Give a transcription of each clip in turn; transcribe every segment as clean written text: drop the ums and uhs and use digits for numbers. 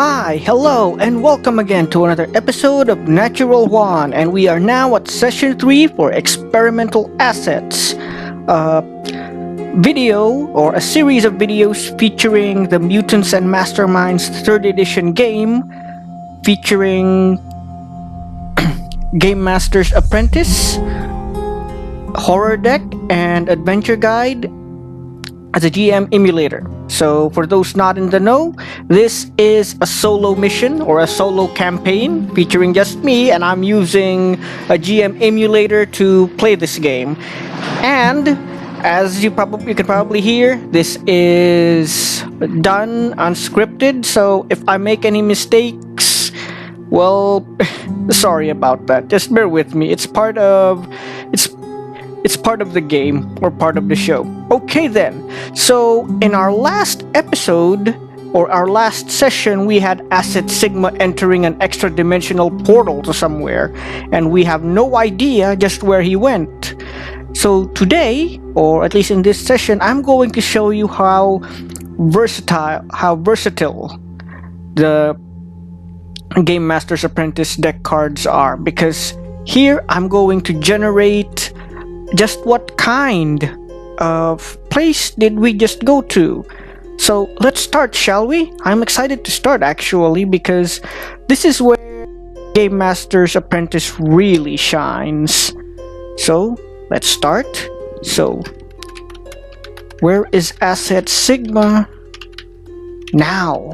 Hi, hello, and welcome again to another episode of Natural One, and we are now at session 3 for experimental assets. Video or a series of videos featuring the Mutants and Masterminds 3rd edition game, featuring Game Master's Apprentice, Horror Deck, and Adventure Guide as a GM emulator. So for those not in the know, this is a solo mission or a solo campaign featuring just me, and I'm using a GM emulator to play this game. And as you can probably hear, this is done unscripted, so if I make any mistakes, well, sorry about that. Just bear with me. It's part of the game or part of the show. Okay then. So in our last episode or our last session, we had Asset Sigma entering an extra dimensional portal to somewhere, and we have no idea just where he went. So today, or at least in this session, I'm going to show you how versatile the Game Master's Apprentice deck cards are, because here I'm going to generate just what kind of place did we just go to. So let's start, shall we? I'm excited to start actually, because this is where Game Master's Apprentice really shines. So let's start. So where is Asset Sigma now?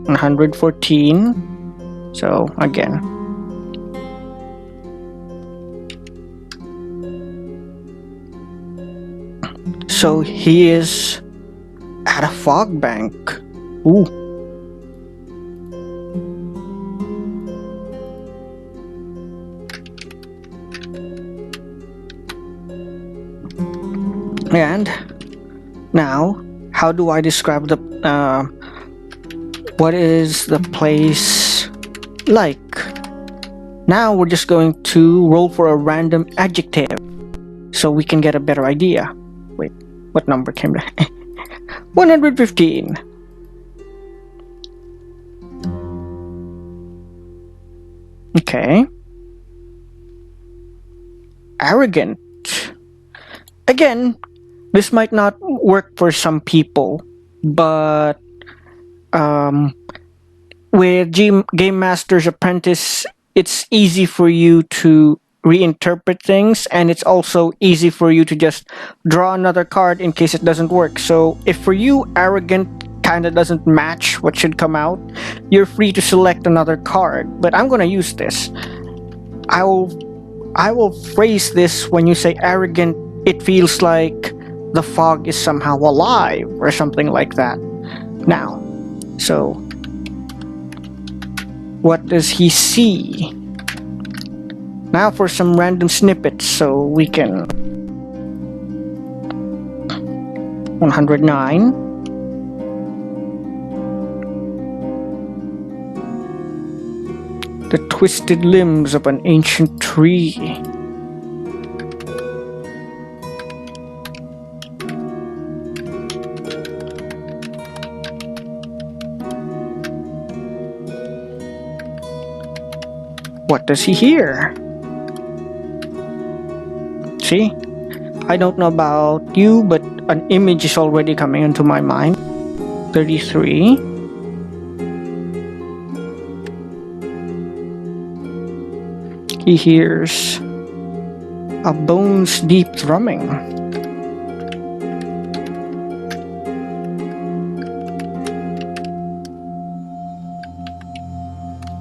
$114. So again, so he is at a fog bank. Ooh. And now, how do I describe the what is the place like? Now we're just going to roll for a random adjective so we can get a better idea. Wait, what number came down? 115. Okay. Arrogant. Again, this might not work for some people, but with Game Master's Apprentice, it's easy for you to reinterpret things, and it's also easy for you to just draw another card in case it doesn't work. So if for you arrogant kinda doesn't match what should come out, you're free to select another card. But I'm gonna use this. I will phrase this: when you say arrogant, it feels like the fog is somehow alive or something like that. Now, so what does he see? Now for some random snippets so we can... 109. The twisted limbs of an ancient tree. What does he hear? See? I don't know about you, but an image is already coming into my mind. 33. He hears a bones deep thrumming.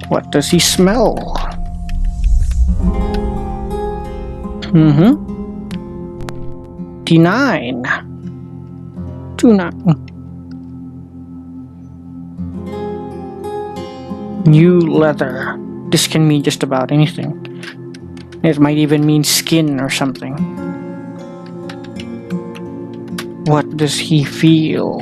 What does he smell? 29. 29. New leather. This can mean just about anything. It might even mean skin or something. What does he feel?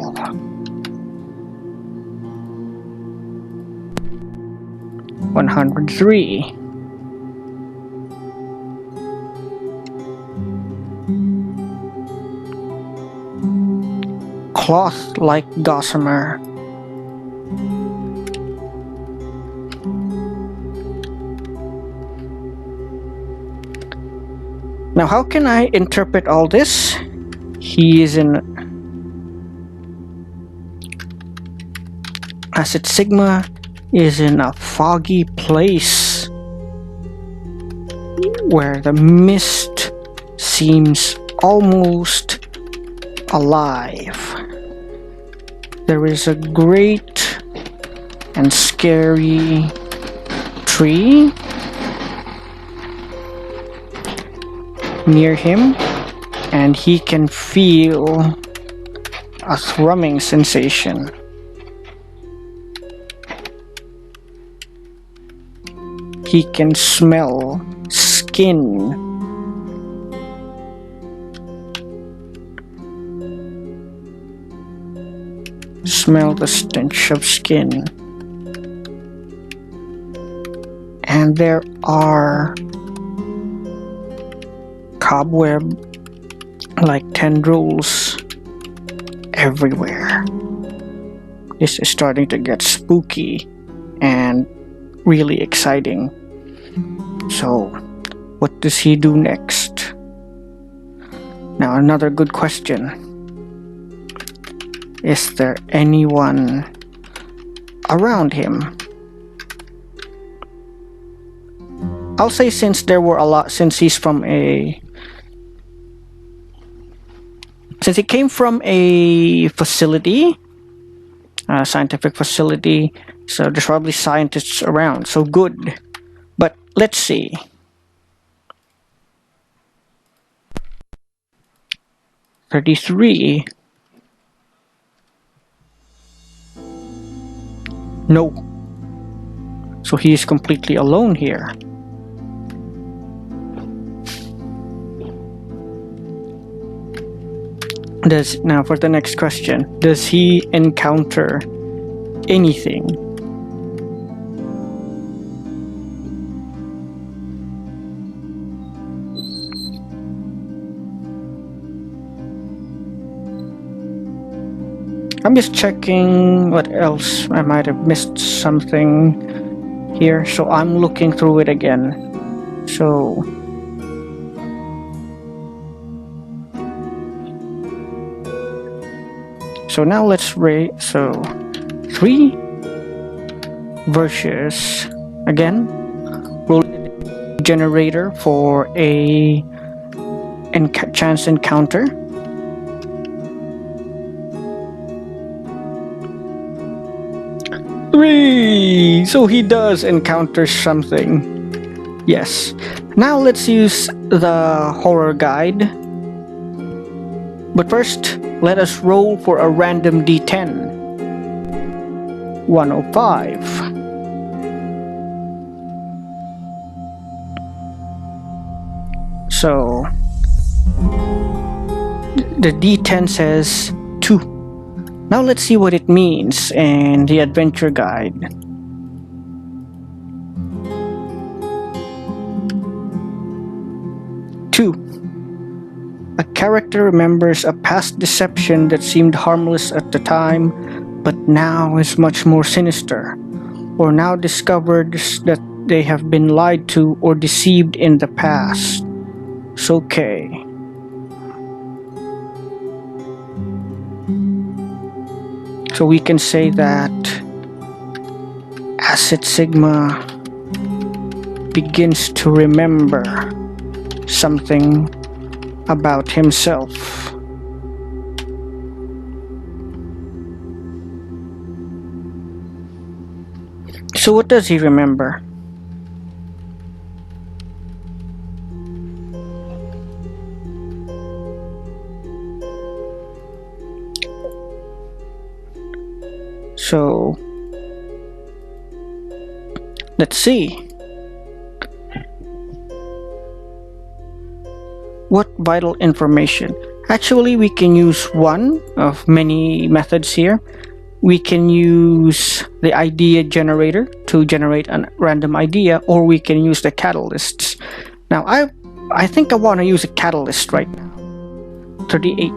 103. cloth like gossamer. Now, how can I interpret all this? He is in Acid Sigma is in a foggy place where the mist seems almost alive. There is a great and scary tree near him, and he can feel a thrumming sensation. He can smell skin. Smell the stench of skin. And there are cobweb-like tendrils everywhere. This is starting to get spooky and really exciting. So, what does he do next? Now, another good question. Is there anyone around him? I'll say since there were a lot, since he came from a facility, a scientific facility, so there's probably scientists around, so good. But let's see. $33. No. So he is completely alone here. Now for the next question, does he encounter anything? I'm just checking what else. I might have missed something here, so I'm looking through it again. So now let's rate. So 3 versus again roll generator for a chance encounter. Three. So he does encounter something. Yes. Now let's use the horror guide. But first, let us roll for a random d10. 105. So the d10 says 2. Now let's see what it means in the adventure guide. A character remembers a past deception that seemed harmless at the time, but now is much more sinister, or now discovers that they have been lied to or deceived in the past. So, okay. So we can say that Acid Sigma begins to remember something about himself. So what does he remember? So let's see. What vital information? Actually, we can use one of many methods here. We can use the idea generator to generate a random idea, or we can use the catalysts. Now, I think I want to use a catalyst right now. 38.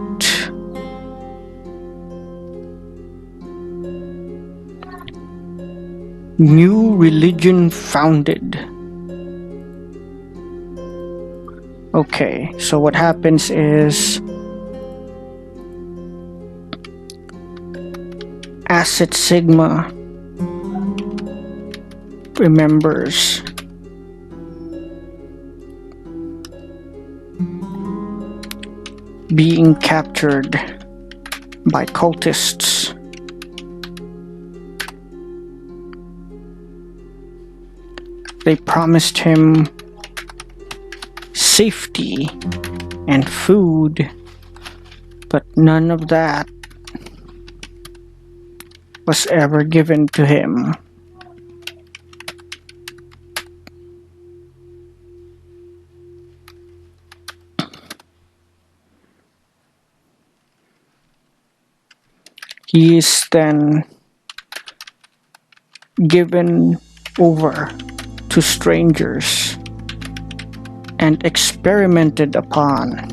New religion founded. Okay, so what happens is Acid Sigma remembers being captured by cultists. They promised him safety and food, but none of that was ever given to him. He is then given over to strangers and experimented upon,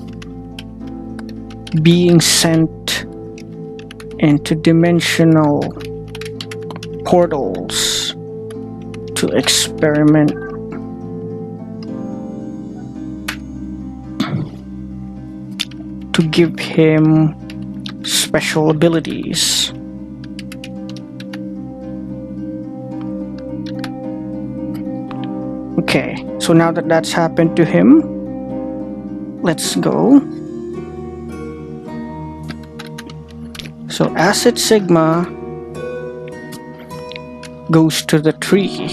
being sent into dimensional portals to experiment to give him special abilities. Okay, so now that that's happened to him, let's go. So Acid Sigma goes to the tree.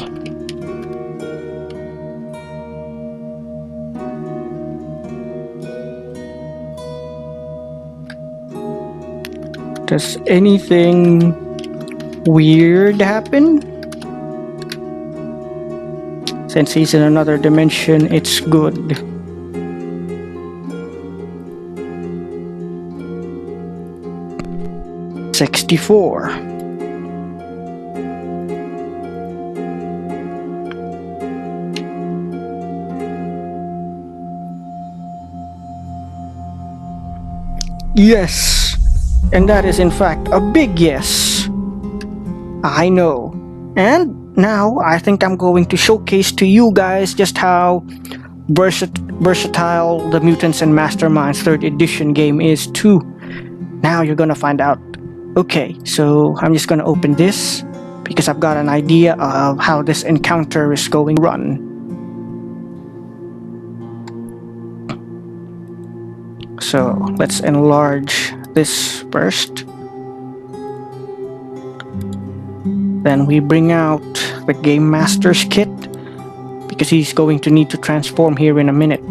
Does anything weird happen? Since he's in another dimension, it's good. $64. Yes, and that is in fact a big yes. I know. And now I think I'm going to showcase to you guys just how versatile the Mutants and Masterminds 3rd edition game is too. Now you're gonna find out. Okay, so I'm just gonna open this because I've got an idea of how this encounter is going to run. So let's enlarge this first. Then we bring out the Game Master's kit because he's going to need to transform here in a minute.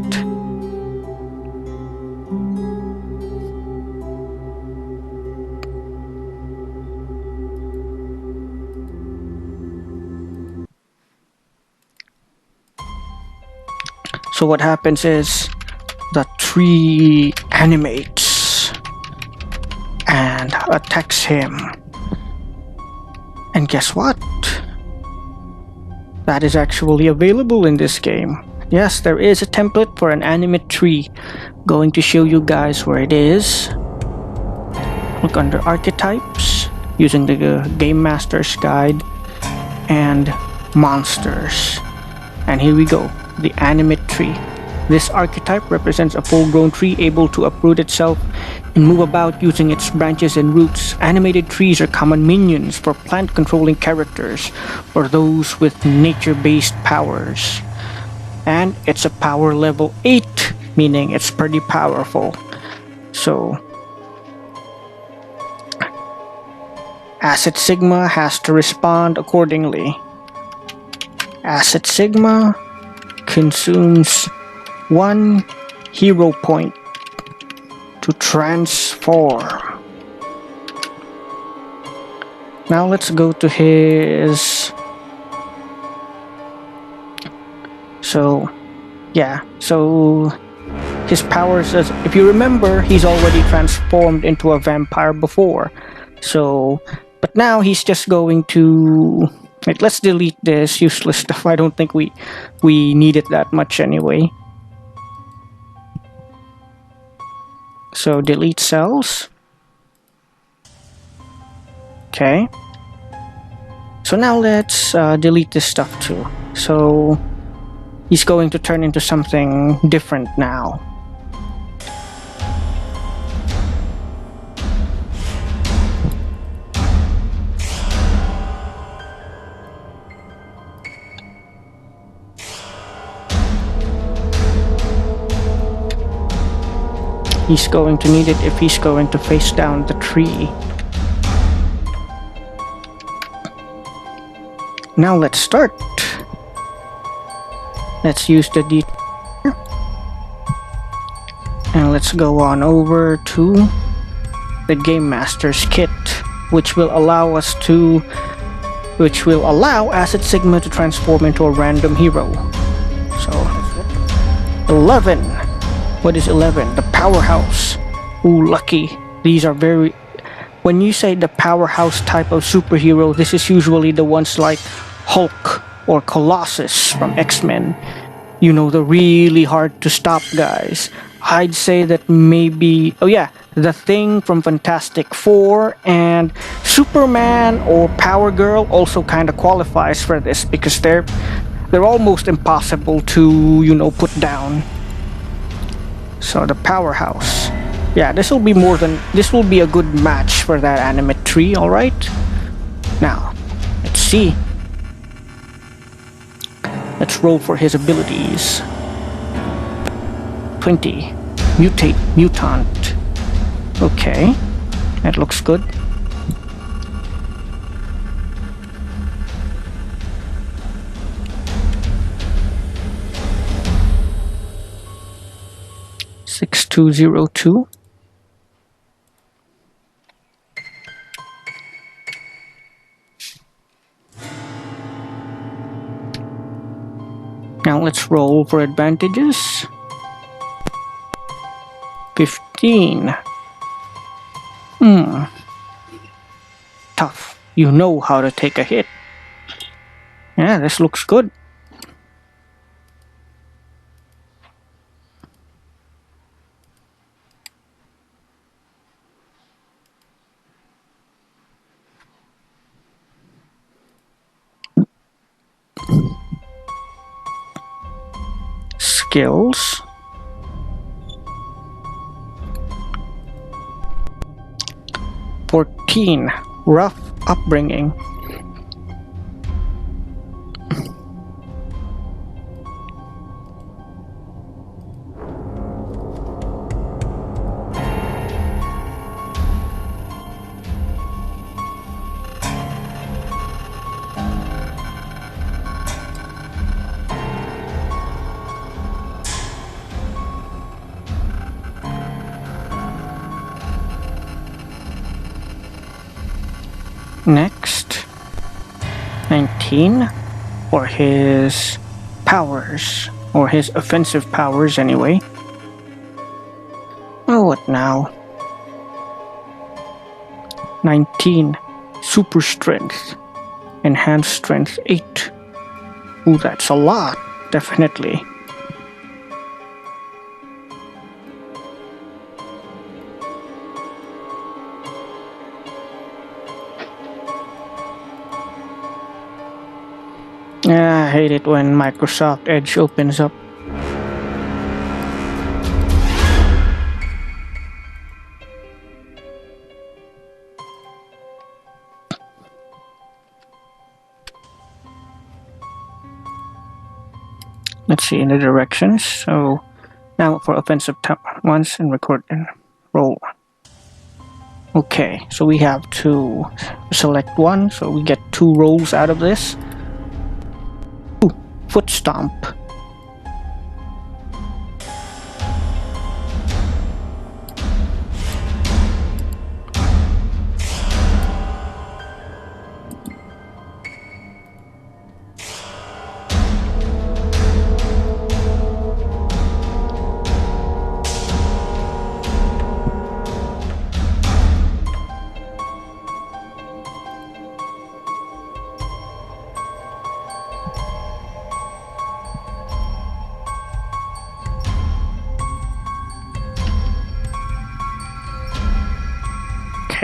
So what happens is the tree animates and attacks him. And guess what? That is actually available in this game. Yes, there is a template for an animate tree. Going to show you guys where it is. Look under archetypes using the Game Master's Guide and monsters. And here we go, the animate tree. This archetype represents a full-grown tree able to uproot itself and move about using its branches and roots. Animated trees are common minions for plant-controlling characters or those with nature-based powers. And it's a power level 8, meaning it's pretty powerful. So Acid Sigma has to respond accordingly. Acid Sigma consumes 1 hero point to transform. Now let's go to his... So his powers, as if you remember, he's already transformed into a vampire before. But now he's just going to... Wait, let's delete this useless stuff. I don't think we need it that much anyway. So delete cells. Okay. So so now let's delete this stuff too. So he's going to turn into something different now. He's going to need it if he's going to face down the tree. Now let's start. Let's use the D and let's go on over to the Game Master's kit, which will allow Acid Sigma to transform into a random hero. So 11. What is 11? The Powerhouse. Ooh, lucky. These are very... When you say the powerhouse type of superhero, this is usually the ones like Hulk or Colossus from X-Men. You know, the really hard to stop guys. I'd say that maybe... Oh yeah, the Thing from Fantastic Four and Superman or Power Girl also kind of qualifies for this because they're almost impossible to, you know, put down. So the Powerhouse. Yeah, this will be a good match for that M&M3e, alright? Now, let's see. Let's roll for his abilities. 20. Mutate, Mutant. Okay, that looks good. $6202. Now let's roll for advantages. 15. Tough. You know how to take a hit. Yeah, this looks good. Skills. Rough upbringing. Next, 19 for his powers, or his offensive powers anyway. Oh, what now? 19, super strength, enhanced strength 8. Ooh, that's a lot, definitely. Yeah, I hate it when Microsoft Edge opens up. Let's see in the directions. So now for offensive ones and record and roll. Okay, so we have to select one, so we get 2 rolls out of this. Foot stomp.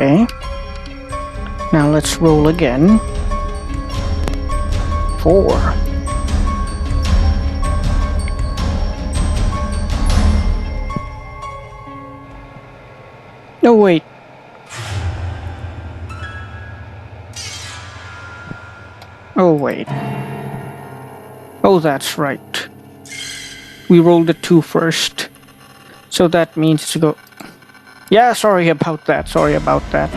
Okay. Now let's roll again. 4. No, wait. Oh, wait. Oh, that's right. We rolled a 2 first. So that means to go... Yeah, sorry about that. Sorry about that.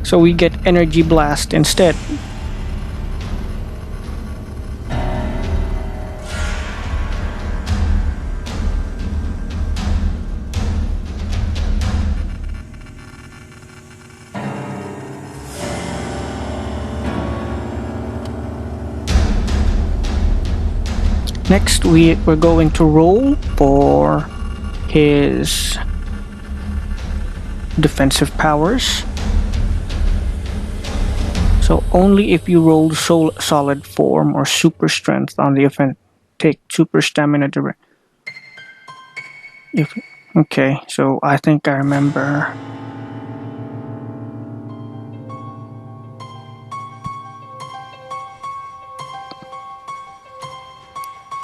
So we get Energy Blast instead. Next, we're going to roll for his defensive powers. So only if you roll solid form or super strength on the offense, take super stamina direct. Okay, so I think I remember.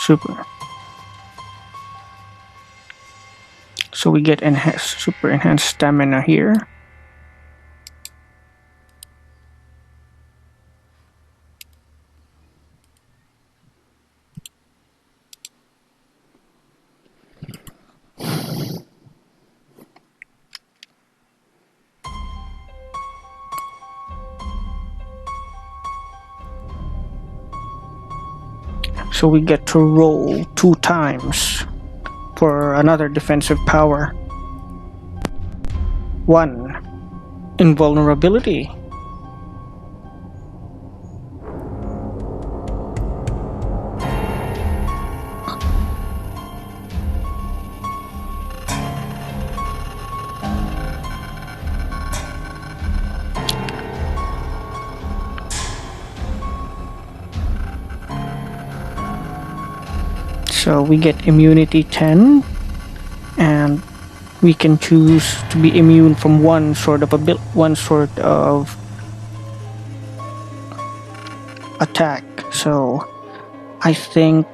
Super. So we get super enhanced stamina here. So we get to roll 2 times for another defensive power. 1. Invulnerability. So we get immunity 10, and we can choose to be immune from one sort of attack. So I think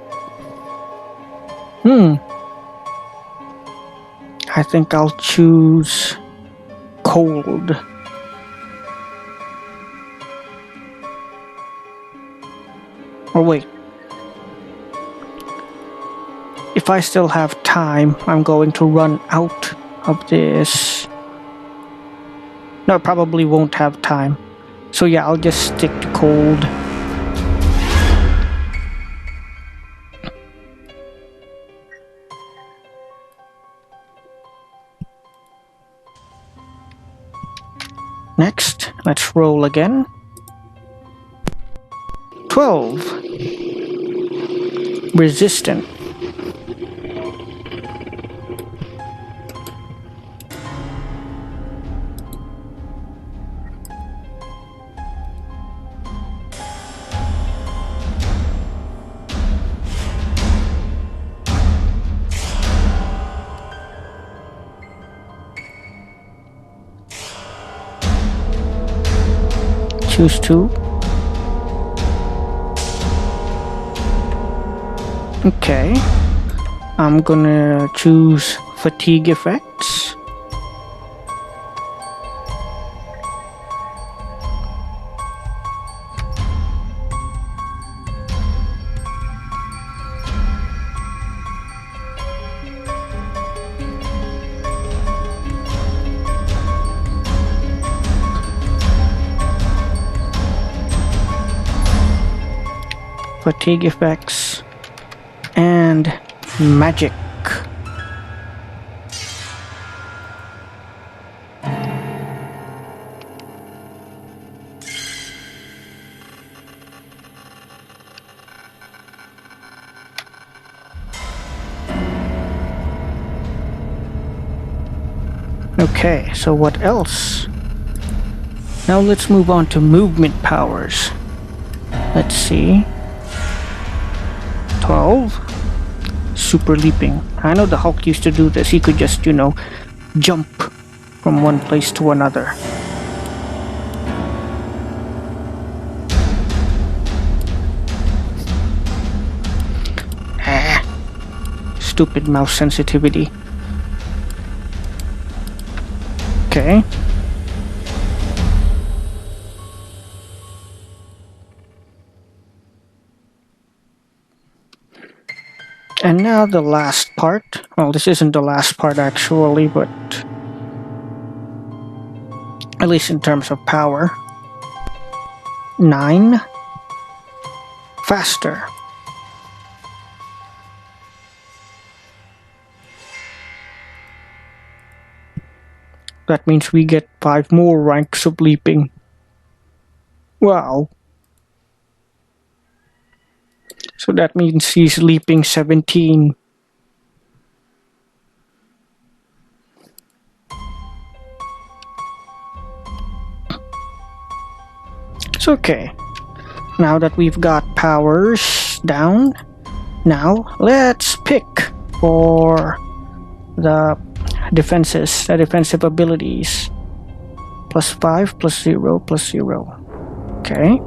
I think I'll choose cold. Or wait. If I still have time, I'm going to run out of this. No, I probably won't have time. So yeah, I'll just stick to cold. Next, let's roll again. 12. Resistant. Choose 2. Okay. I'm gonna choose fatigue effects. Fatigue effects and magic. Okay, so what else? Now let's move on to movement powers. Let's see. 12. Super leaping. I know the Hulk used to do this. He could just, jump from one place to another. Stupid mouse sensitivity. Okay. And now the last part. Well, this isn't the last part actually, but at least in terms of power. 9. Faster. That means we get 5 more ranks of leaping. Wow. So that means he's leaping 17. It's okay. Now that we've got powers down, now let's pick for the defenses, the defensive abilities. +5, +0, +0. Okay.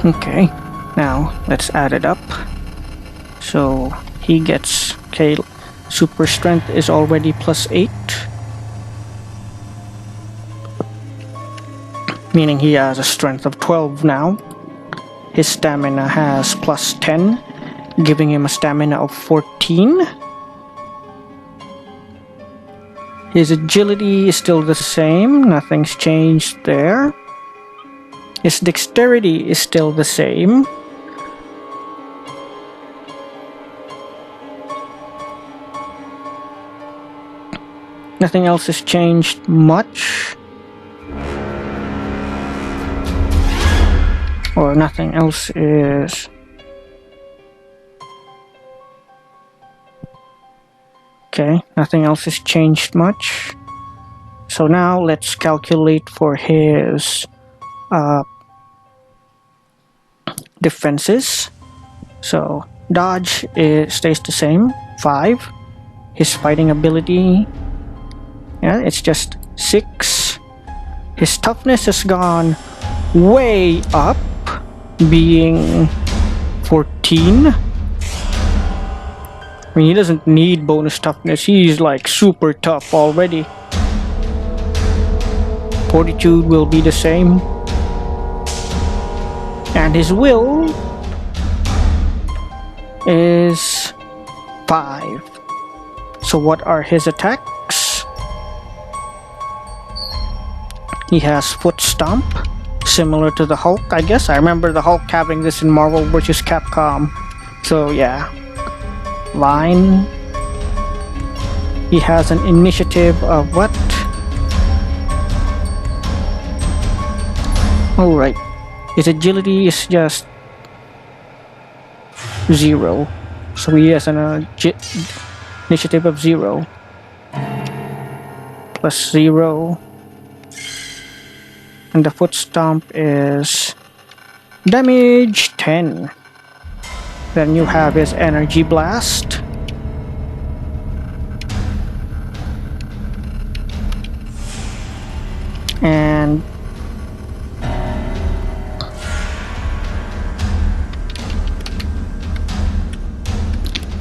Okay, now let's add it up. So he gets, okay, super strength is already +8. Meaning he has a strength of 12 now. His stamina has +10, giving him a stamina of 14. His agility is still the same, nothing's changed there. His dexterity is still the same. Nothing else has changed much. Or nothing else is... Okay, nothing else has changed much. So now let's calculate for his defenses. So dodge stays the same, 5. His fighting ability, yeah, it's just 6. His toughness has gone way up, being 14. I mean, he doesn't need bonus toughness, he's like super tough already. Fortitude will be the same. And his will is 5. So what are his attacks? He has Foot Stomp, similar to the Hulk, I guess. I remember the Hulk having this in Marvel vs. Capcom. So yeah. Line. He has an initiative of what? Alright. His agility is just 0. So he has an initiative of 0. +0. And the Foot Stomp is damage 10. Then you have his Energy Blast. And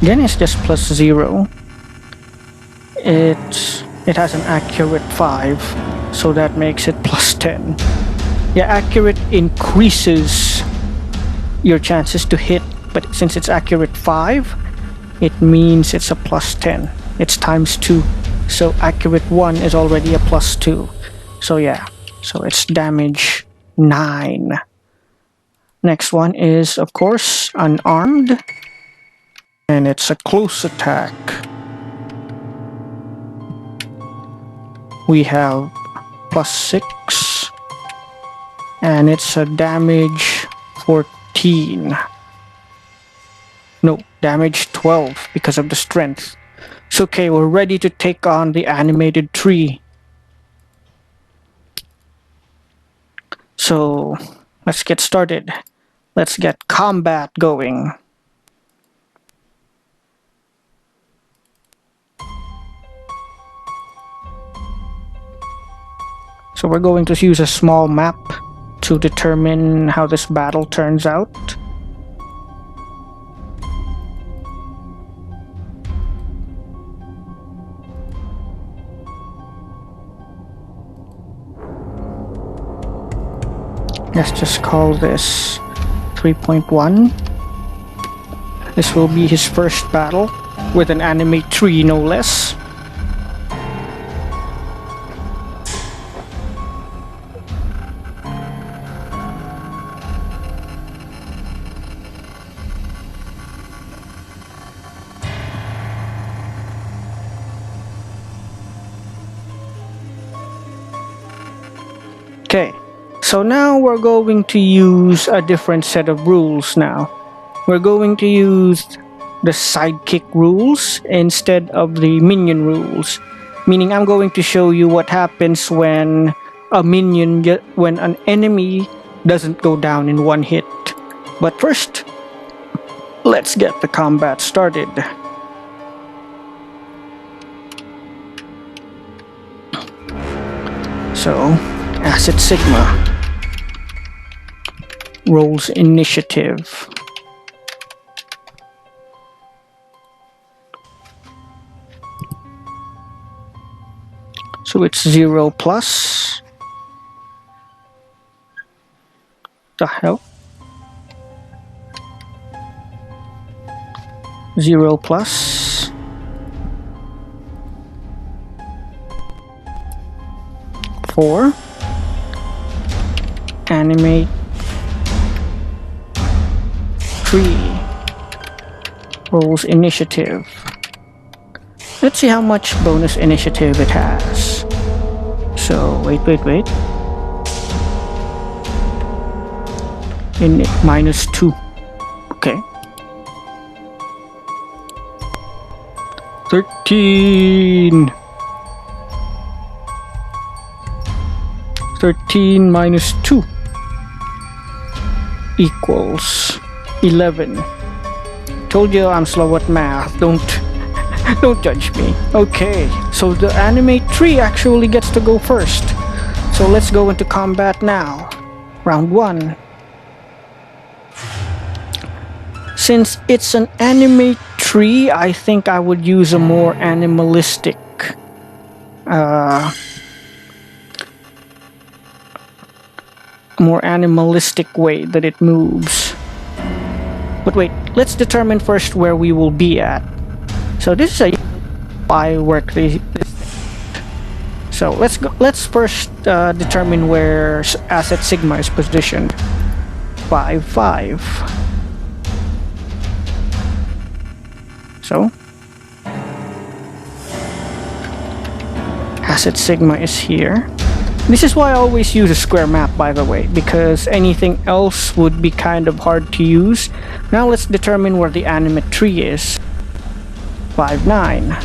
again, it's just +0. It has an accurate 5, so that makes it +10. Yeah, accurate increases your chances to hit, but since it's accurate 5, it means it's a +10. It's ×2. So accurate 1 is already a +2. So yeah, so it's damage 9. Next one is, of course, unarmed. And it's a close attack. We have +6. And it's a damage 14. No, damage 12 because of the strength. So okay, we're ready to take on the animated tree. So let's get started. Let's get combat going. So we're going to use a small map to determine how this battle turns out. Let's just call this 3.1. This will be his first battle with an M&M3e, no less. Okay, so now we're going to use a different set of rules now. We're going to use the sidekick rules instead of the minion rules. Meaning I'm going to show you what happens when when an enemy doesn't go down in one hit. But first, let's get the combat started. So, Asset Sigma rolls initiative. So it's 0 plus. The hell? 0 plus. Four. Animate 3 rolls initiative. Let's see how much bonus initiative it has. So wait. In -2. Okay. 13. 13 minus 2 equals 11. Told you I'm slow at math. Don't judge me. Okay, so the M&M3e actually gets to go first. So let's go into combat now. Round 1. Since it's an M&M3e, I think I would use a more animalistic way that it moves. But wait, let's determine first where we will be at. So this is I work this. So let's first determine where Asset Sigma is positioned. 5. So Asset Sigma is here. This is why I always use a square map, by the way, because anything else would be kind of hard to use. Now let's determine where the M&M3e is. 5-9.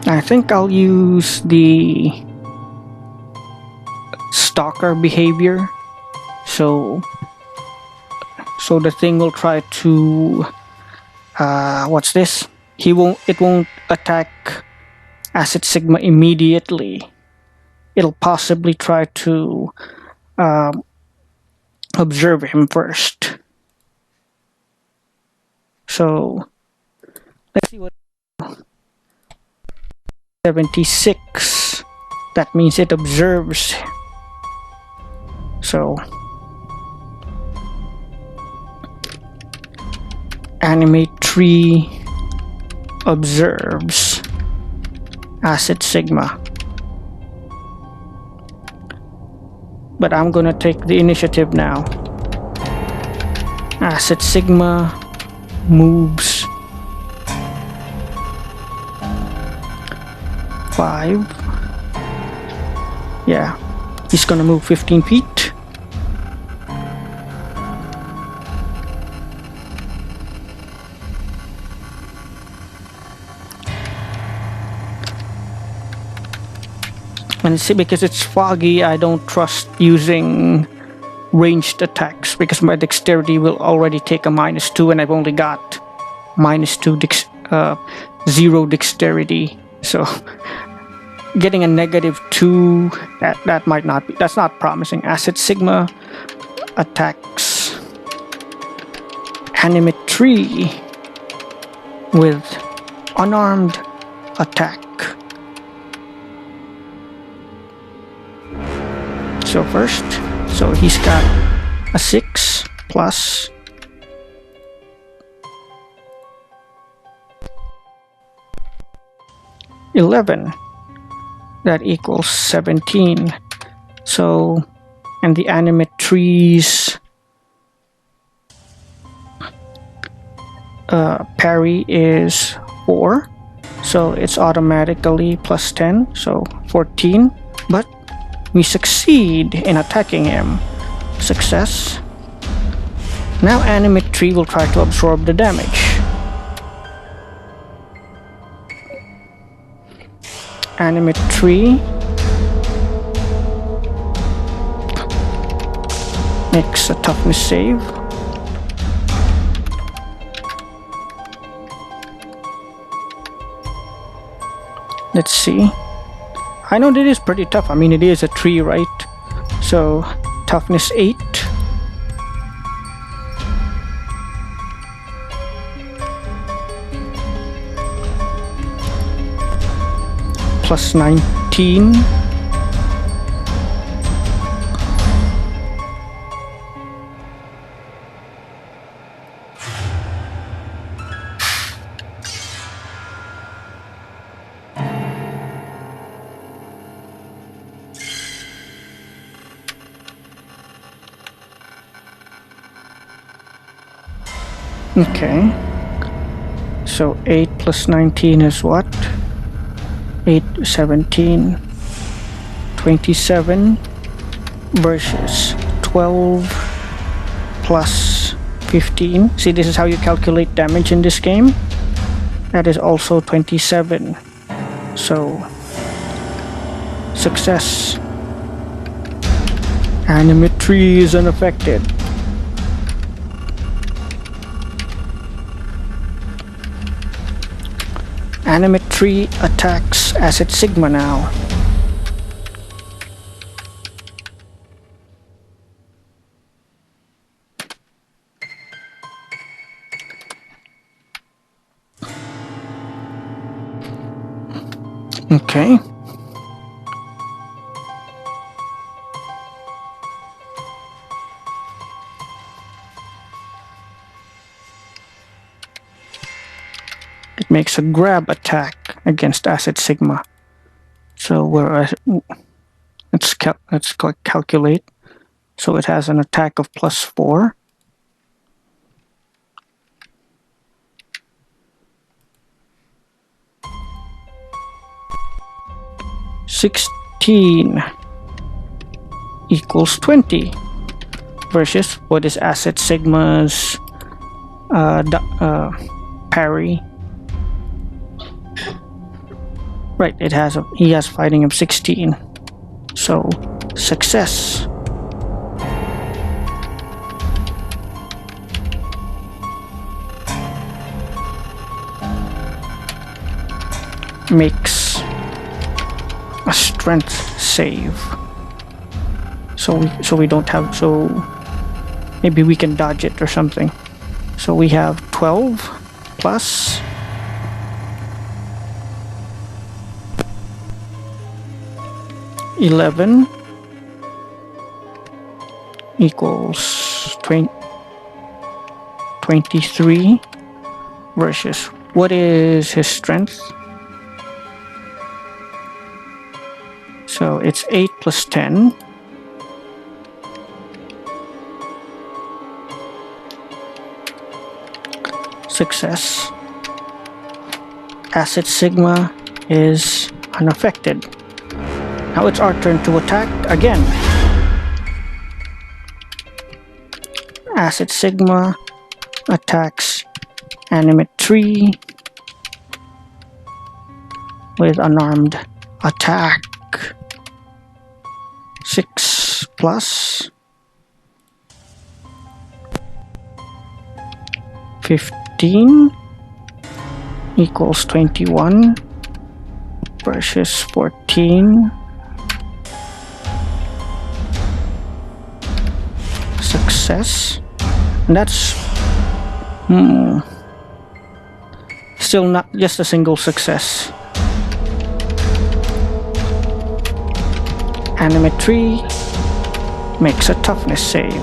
I think I'll use the stalker behavior. So the thing will try to what's this? It won't attack Asset Sigma immediately. It'll possibly try to observe him first. So let's see what 76. That means it observes. So M&M3e observes Asset Sigma. But I'm gonna take the initiative now. Asset Sigma moves 5. Yeah, he's gonna move 15 feet. And see, because it's foggy, I don't trust using ranged attacks, because my dexterity will already take a -2 and I've only got -2 0 dexterity. So getting a -2, that might not be, that's not promising. Acid Sigma attacks M&M3e with unarmed attack. So first, so he's got a 6 plus 11. That equals 17. So, and the M&M3e's parry is 4. So it's automatically plus 10, so 14. But we succeed in attacking him. Success. Now M&M3e will try to absorb the damage. M&M3e makes a toughness save. Let's see. I know that is pretty tough. I mean, it is a tree, right? So, toughness 8. Plus 19. Okay. So 8 plus 19 is what? 8, 17, 27 versus 12 plus 15. See, this is how you calculate damage in this game. That is also 27. So, success. M&M3e is unaffected. M&M3e attacks Acid Sigma now. Okay. It makes a grab attack against Acid Sigma. So let's calculate. So it has an attack of plus 4. (16) equals 20 versus what is Acid Sigma's parry. Right, he has fighting of 16. So, success. Makes a strength save. So we don't have, so maybe we can dodge it or something. So we have 12 plus 11 equals 23 versus what is his strength? So it's 8 plus 10. Success. Acid Sigma is unaffected. Now it's our turn to attack again. Acid Sigma attacks M&M3e with unarmed attack. 6 plus 15 equals 21 versus 14. Success. And that's still not just a single success. M&M3e makes a toughness save.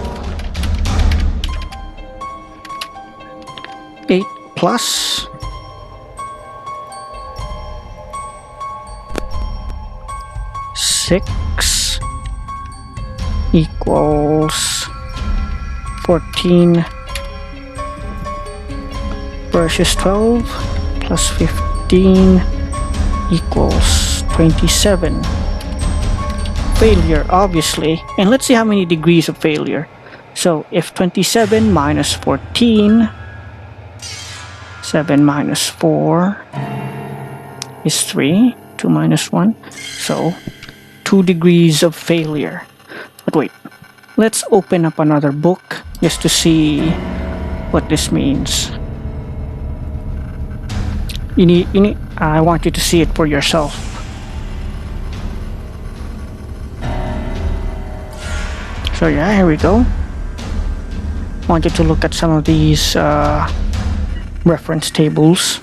8 plus 6 equals 14 versus 12 plus 15 equals 27. Failure, obviously. And let's see how many degrees of failure. So if 27 minus 14, 7 minus 4 is 3, 2 minus 1, so 2 degrees of failure. But wait, let's open up another book just to see what this means. I want you to see it for yourself. So yeah, here we go. I want you to look at some of these reference tables.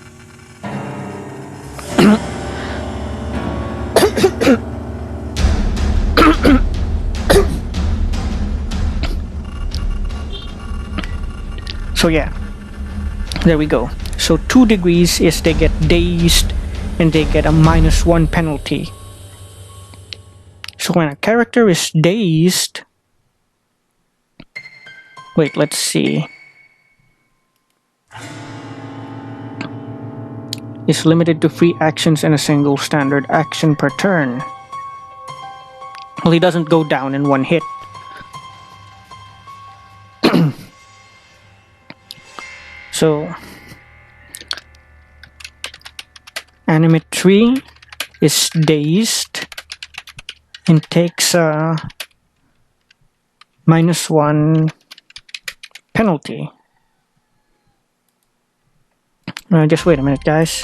So yeah, there we go. So 2 degrees is they get dazed and they get a -1 penalty. So when a character is dazed, wait, let's see. Is limited to 3 actions and a single standard action per turn. Well, he doesn't go down in 1 hit. So M&M3e is dazed and takes a -1 penalty. Just wait a minute, guys.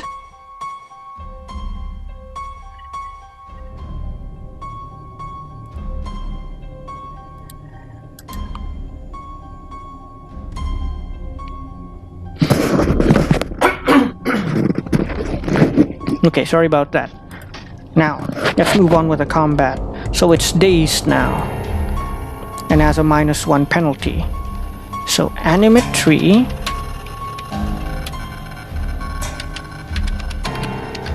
Okay, sorry about that. Now, let's move on with the combat. So it's dazed now and has a -1 penalty. So M&M3e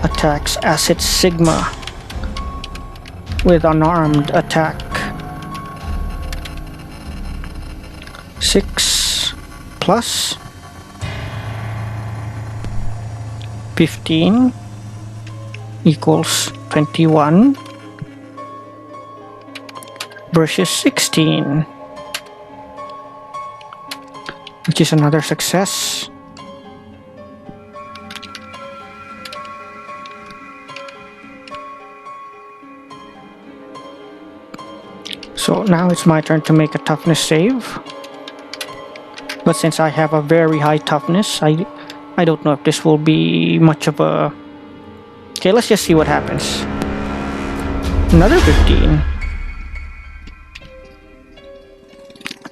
attacks Acid Sigma with unarmed attack. 6 plus 15 equals 21 versus 16, which is another success. So now it's my turn to make a toughness save. But since I have a very high toughness, I don't know if this will be much of a... Okay, let's just see what happens. Another 15.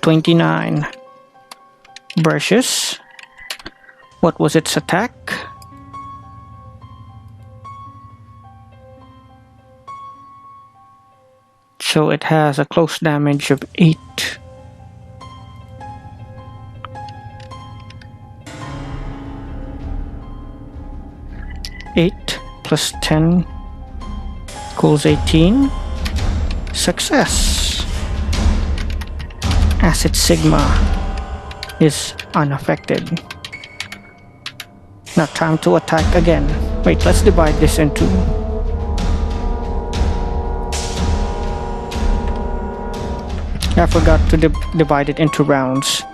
29 versus... what was its attack? So it has a close damage of 8. Plus 10 equals 18. Success. Acid Sigma is unaffected. Now time to attack again. Wait, let's divide this into... I forgot to divide it into rounds.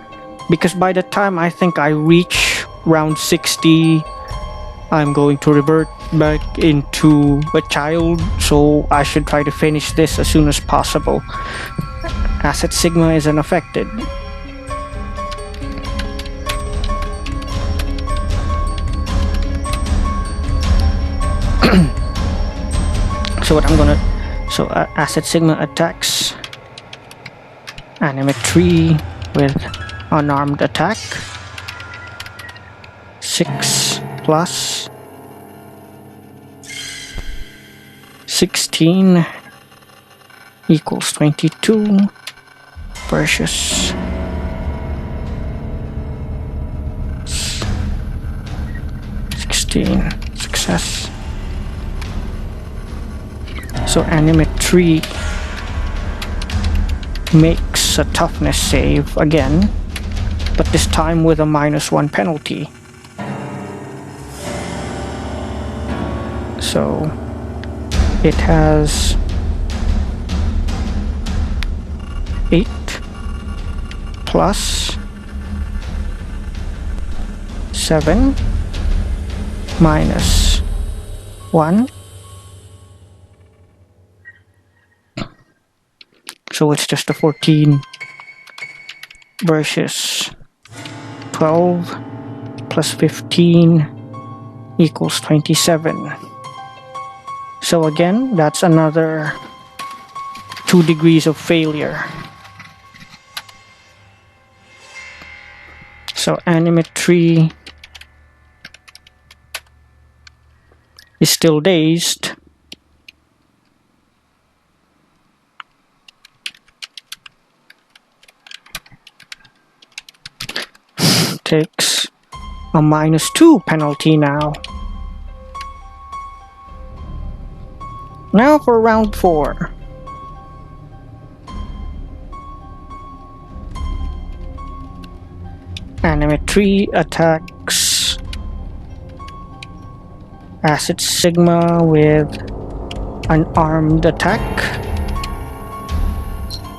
Because by the time I think I reach round 60, I'm going to revert back into a child, so I should try to finish this as soon as possible. Acid Sigma is unaffected. So what I'm gonna, so Asset Sigma attacks M&M3e with unarmed attack. 6 plus 16 equals 22 versus 16. Success. So M&M3e makes a toughness save again, but this time with a -1 penalty. So it has 8 plus 7 minus 1. So it's just a 14 versus 12 plus 15 equals 27. So again, that's another 2 degrees of failure. So M&M3e is still dazed. Takes a -2 penalty now. Now for round 4. M&M3e attacks Asset Sigma with an armed attack.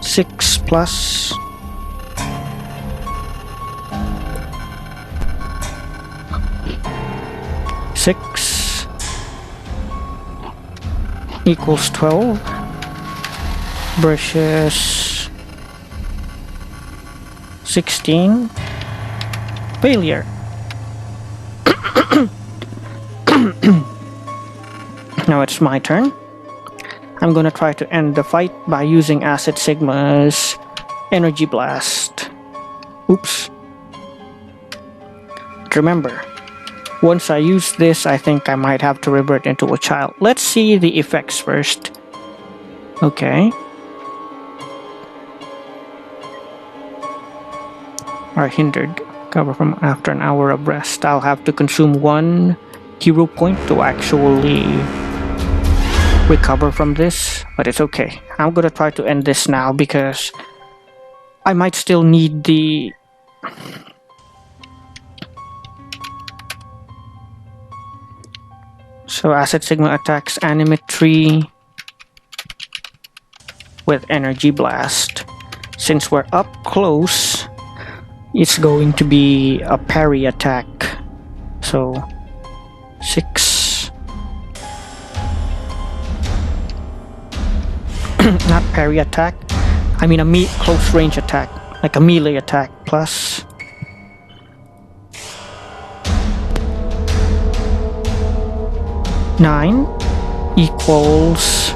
6 plus 6 equals 12 versus 16. Failure. Now it's my turn. I'm gonna try to end the fight by using Asset Sigma's Energy Blast. Oops. Remember, once I use this, I think I might have to revert into a child. Let's see the effects first. Okay. Are hindered. Cover from after an hour of rest. I'll have to consume 1 hero point to actually recover from this, but it's okay. I'm gonna try to end this now because I might still need the So Asset Sigma attacks M&M3e with Energy Blast. Since we're up close, it's going to be a parry attack. So 6. Not parry attack. I mean a close range attack, like a melee attack plus 9 equals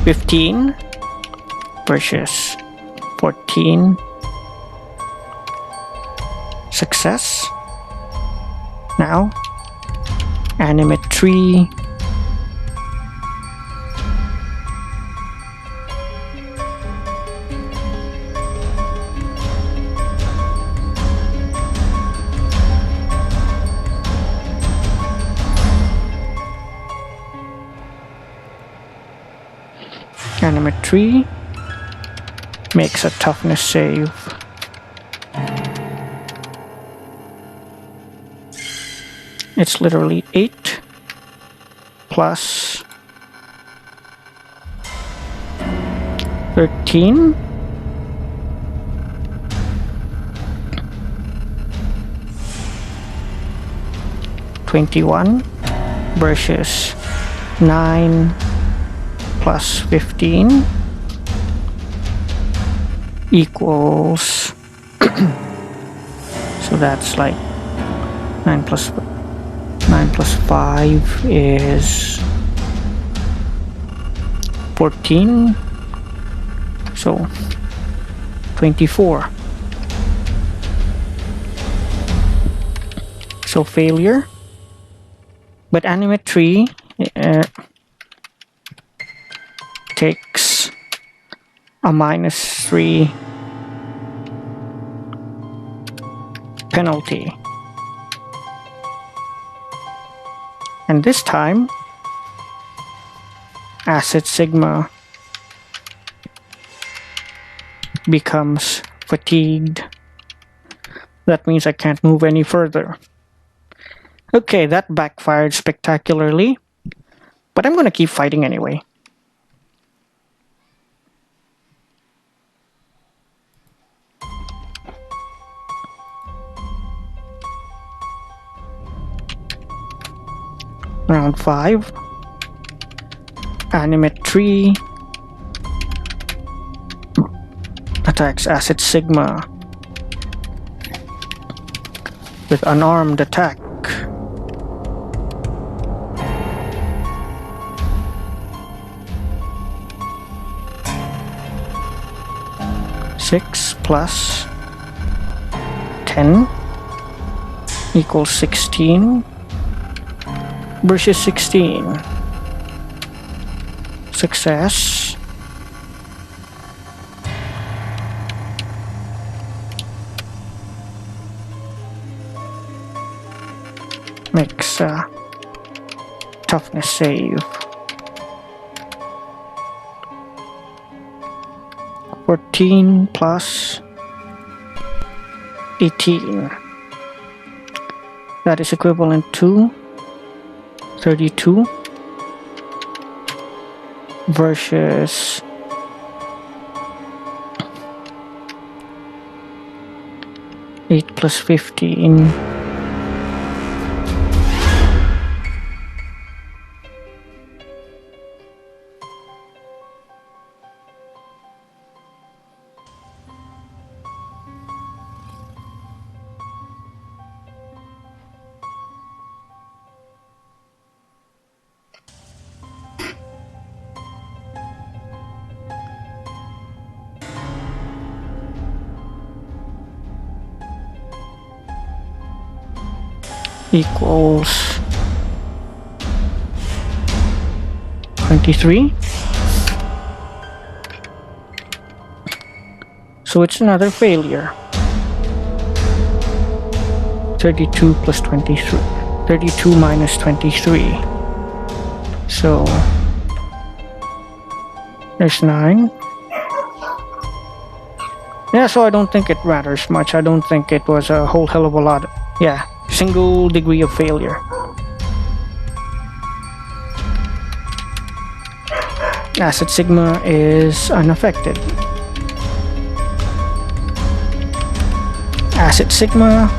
15 versus 14. Success. Now M&M3e M&M3e makes a toughness save. It's literally 8 plus 13 21 versus 9 plus 15 equals so that's like 9 plus 9 plus 5 is 14. So 24. So failure. But M&M3e takes a -3 penalty. And this time, Acid Sigma becomes fatigued. That means I can't move any further. Okay, that backfired spectacularly, but I'm gonna keep fighting anyway. Round 5. M&M3e attacks Acid Sigma with unarmed attack. Six plus 10 equals 16 versus 16. Success. Makes a toughness save. 14 plus 18. That is equivalent to 32 versus 8 plus 15. Equals 23. So it's another failure. 32 plus 23. 32 minus 23. So there's 9. Yeah, so I don't think it matters much. I don't think it was a whole hell of a lot. Yeah, single degree of failure. Acid Sigma is unaffected. Acid Sigma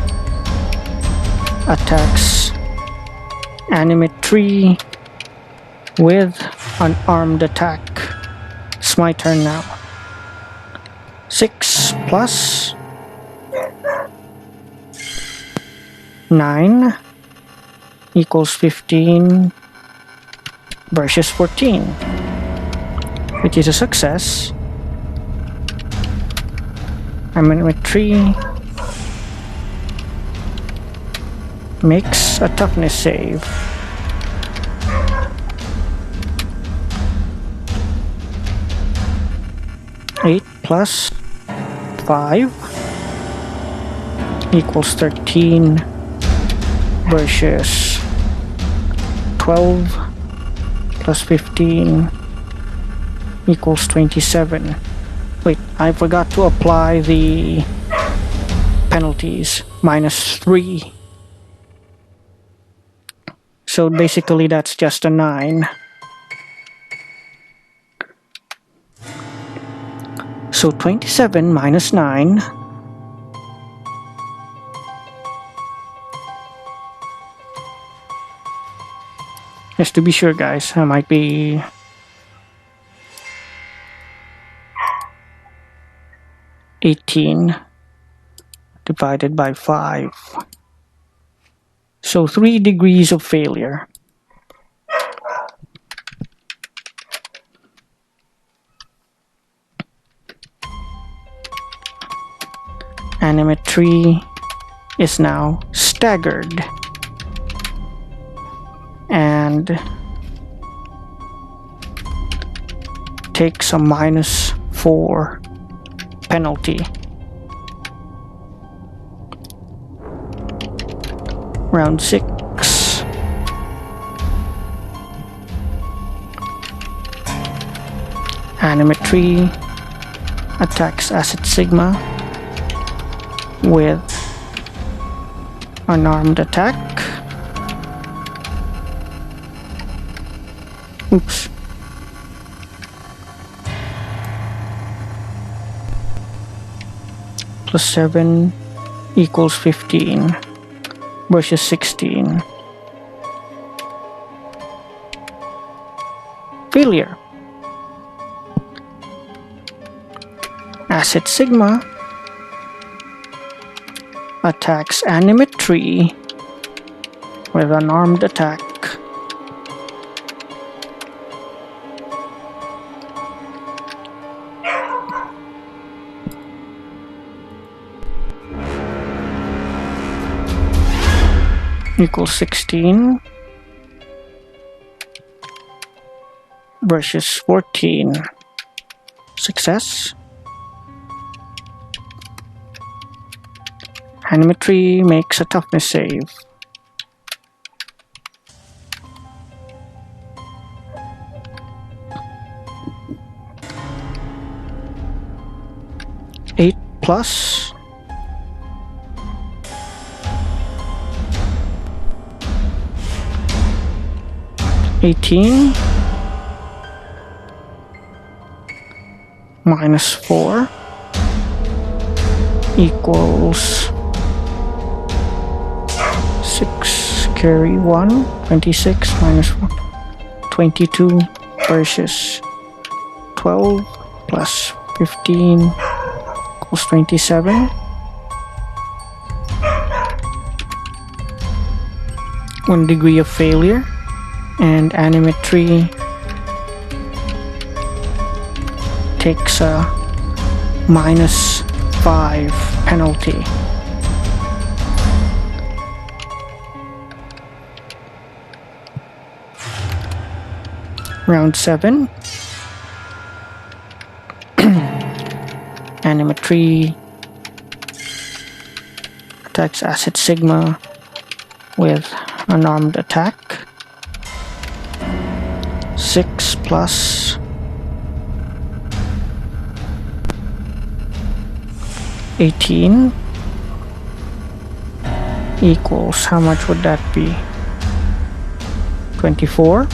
attacks M&M3e with an armed attack. It's my turn now. 6 plus 9 equals 15 versus 14, which is a success. M&M3e makes a toughness save. Eight plus 5 equals 13 versus 12 plus 15 equals 27. Wait, I forgot to apply the penalties. -3. So basically that's just a 9. So 27 minus 9 just to be sure, guys, I might be $18 divided by 5. So 3 degrees of failure. M&M3e is now staggered and takes a -4 penalty. Round 6. M&M3e attacks Acid Sigma with unarmed attack. Oops. +7 equals 15 versus 16. Failure. Acid Sigma attacks M&M3e with an armed attack. Equals 16 versus 14. Success. M&M3e makes a toughness save. +8 18 -4 equals 6 carry 1, 26 -1, 22 versus 12 plus 15 equals 27. 1 degree of failure, and M&M3e takes a -5 penalty. Round 7. M&M3e attacks Acid Sigma with an armed attack. 6 plus 18 equals, how much would that be? 24.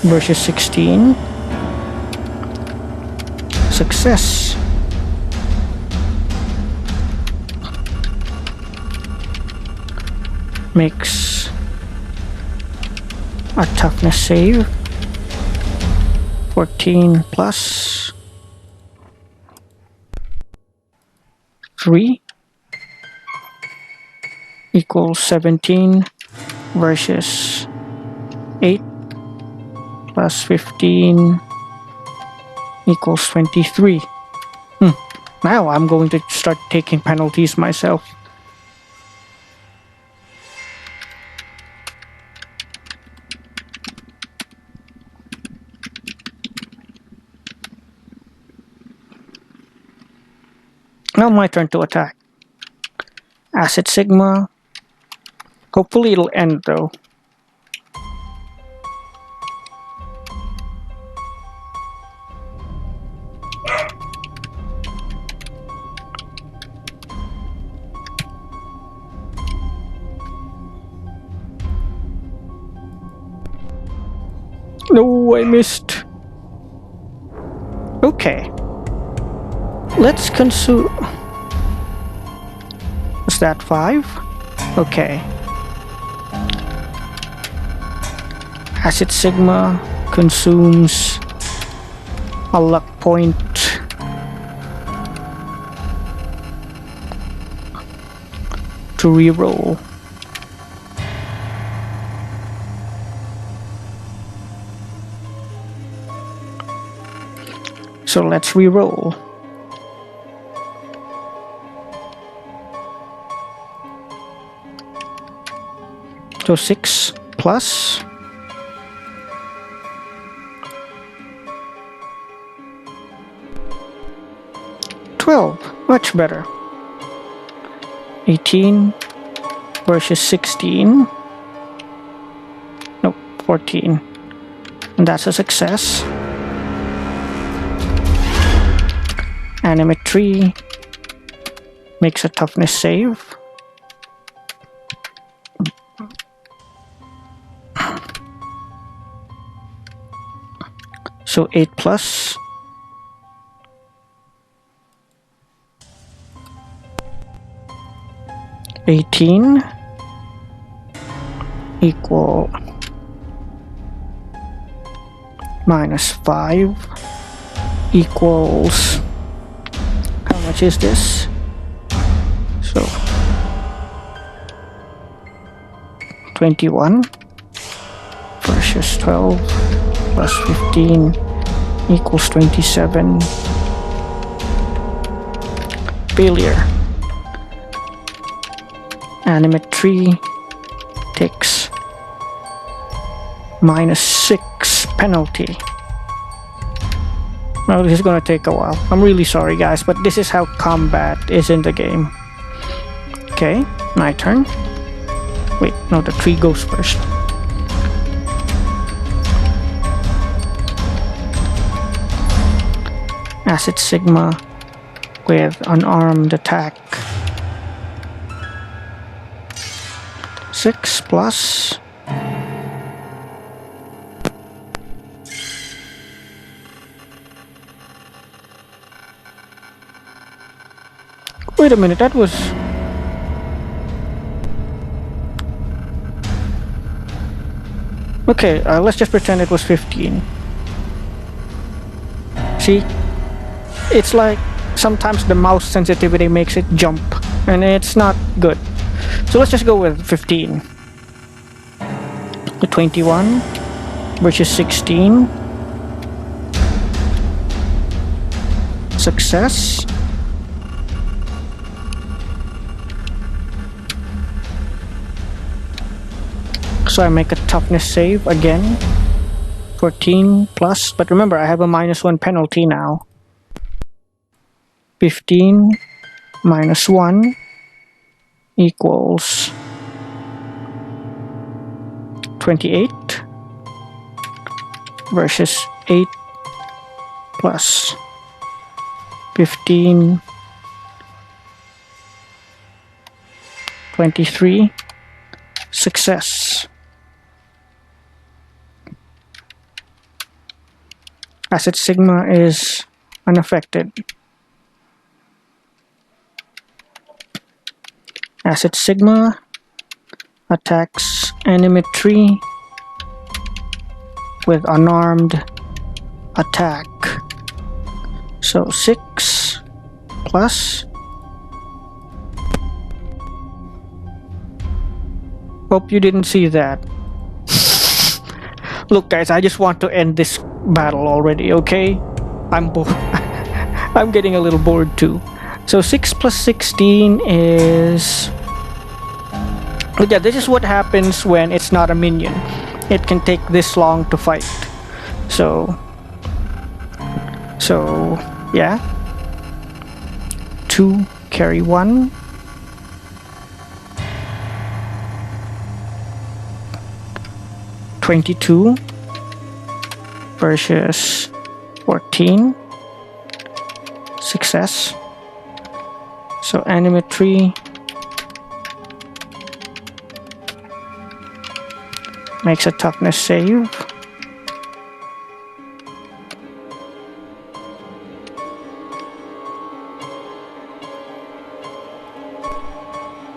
Versus 16. Success. Makes a toughness save. 14 plus 3 equals 17 versus 8 plus 15 equals 23. Now I'm going to start taking penalties myself. Now my turn to attack. Acid Sigma. Hopefully it'll end though. No, I missed. Okay. Let's consume. Is that 5? Okay. Acid Sigma consumes a luck point to re-roll. So let's re-roll. So 6 plus 12, much better. 18 versus 16. Nope, 14. And that's a success. M&M3e makes a toughness save. So 8 plus 18 equal minus 5 equals, how much is this? So 21 versus 12 plus 15 equals 27. Failure. M&M3e takes minus 6 penalty. Well, this is gonna take a while. I'm really sorry, guys, but this is how combat is in the game. Okay, my turn. Wait, no, the tree goes first. Acid Sigma with unarmed attack. 6 plus wait a minute, that was okay, let's just pretend it was 15. See, it's like sometimes the mouse sensitivity makes it jump and it's not good. So let's just go with 15. The 21 versus 16. Success. So I make a toughness save again. 14 plus, but remember I have a -1 penalty now. 15 minus 1 equals 28 versus 8 plus 15, 23. Success. Acid Sigma is unaffected. Acid Sigma attacks M&M3e with unarmed attack. So 6 plus. Hope you didn't see that. Look, guys, I just want to end this battle already, okay? I'm bored. I'm getting a little bored too. So 6 plus 16 is... But yeah, this is what happens when it's not a minion. It can take this long to fight. So yeah. 2 carry 1. $22 versus 14. Success. So M&M3e makes a toughness save.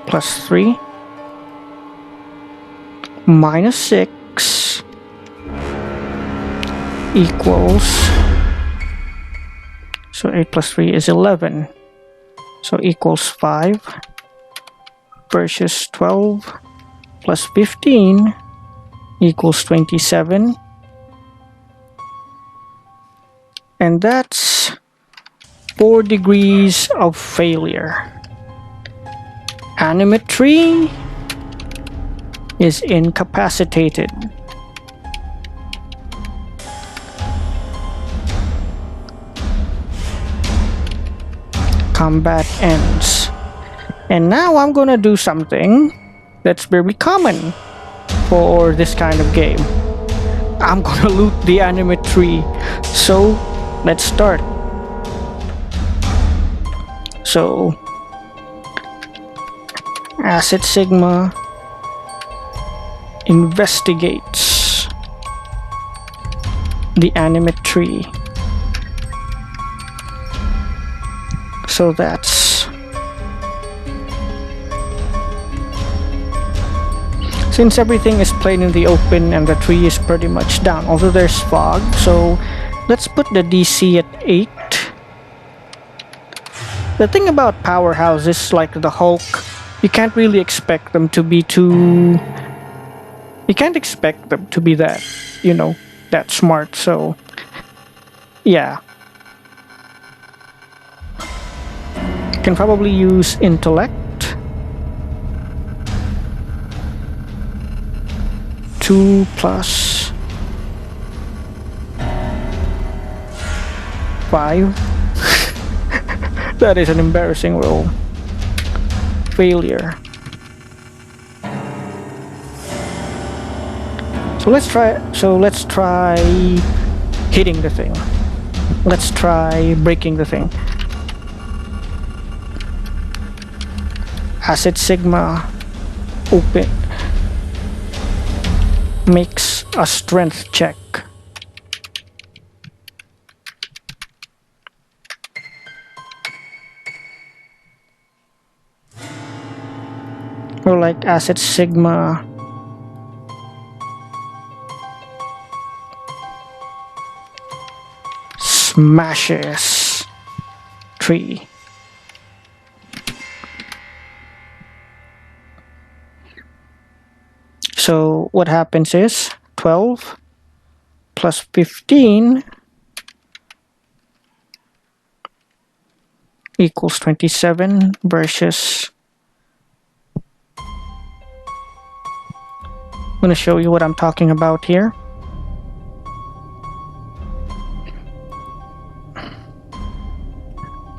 Plus 3. Minus 6 equals, so 8 plus 3 is 11, so equals 5. versus 12 plus 15 equals 27. And that's 4 degrees of failure. M&M3e is incapacitated. Combat ends. And now I'm gonna do something that's very common for this kind of game. I'm gonna loot the M&M3e. So let's start. So Asset Sigma investigates the M&M3e. So that's, since everything is plain in the open and the tree is pretty much down, although there's fog, so let's put the DC at 8. The thing about powerhouses like the Hulk, you can't really expect them to be too... You can't expect them to be that, you know, that smart, so... Yeah. Can probably use intellect. 2 plus 5. That is an embarrassing roll. Failure. So let's try hitting the thing. Let's try breaking the thing. Asset Sigma open makes a strength check. Or like Asset Sigma smashes tree. So what happens is 12 plus 15 equals 27 versus... I'm going to show you what I'm talking about here.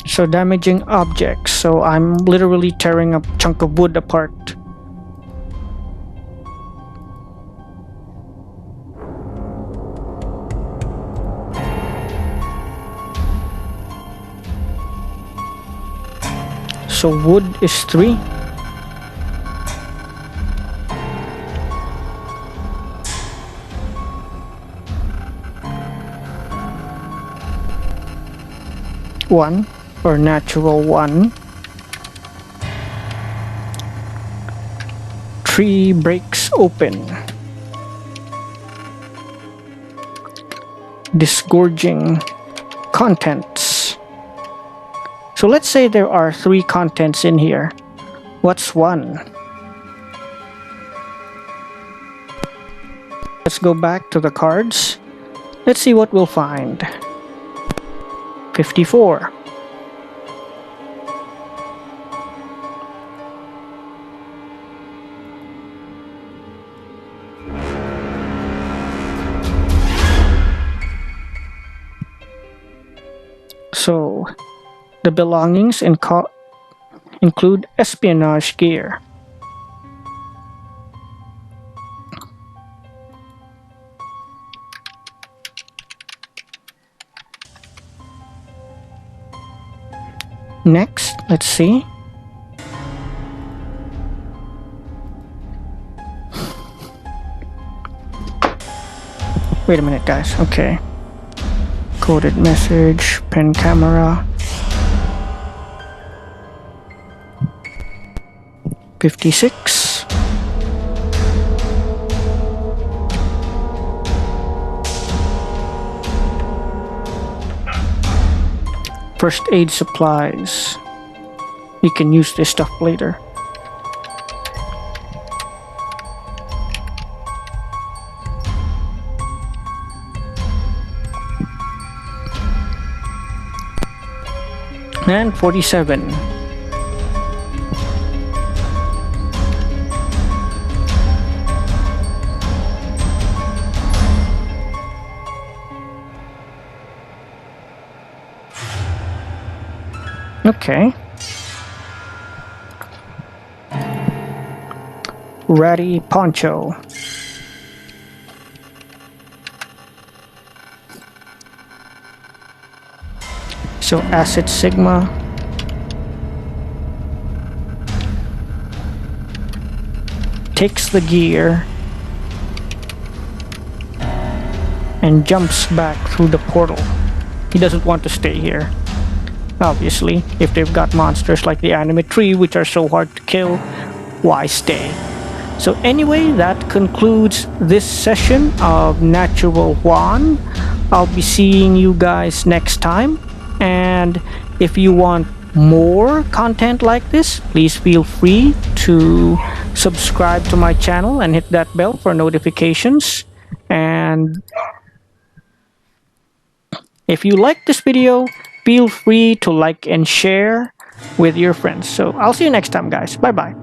So damaging objects. So I'm literally tearing a chunk of wood apart. So wood is 3. One or natural 1. Tree breaks open, disgorging contents. So let's say there are 3 contents in here. What's 1? Let's go back to the cards. Let's see what we'll find. 54. So the belongings include espionage gear. Next, let's see. Wait a minute, guys. Okay. Coded message, pen camera. 56. First aid supplies. We can use this stuff later. And 47. Okay. Ratty Poncho. So Acid Sigma. Takes the gear and jumps back through the portal. He doesn't want to stay here. Obviously, if they've got monsters like the M&M3e, which are so hard to kill, why stay? So anyway, that concludes this session of Natural Juan. I'll be seeing you guys next time. And if you want more content like this, please feel free to subscribe to my channel and hit that bell for notifications. And if you like this video, feel free to like and share with your friends. So I'll see you next time, guys. Bye bye.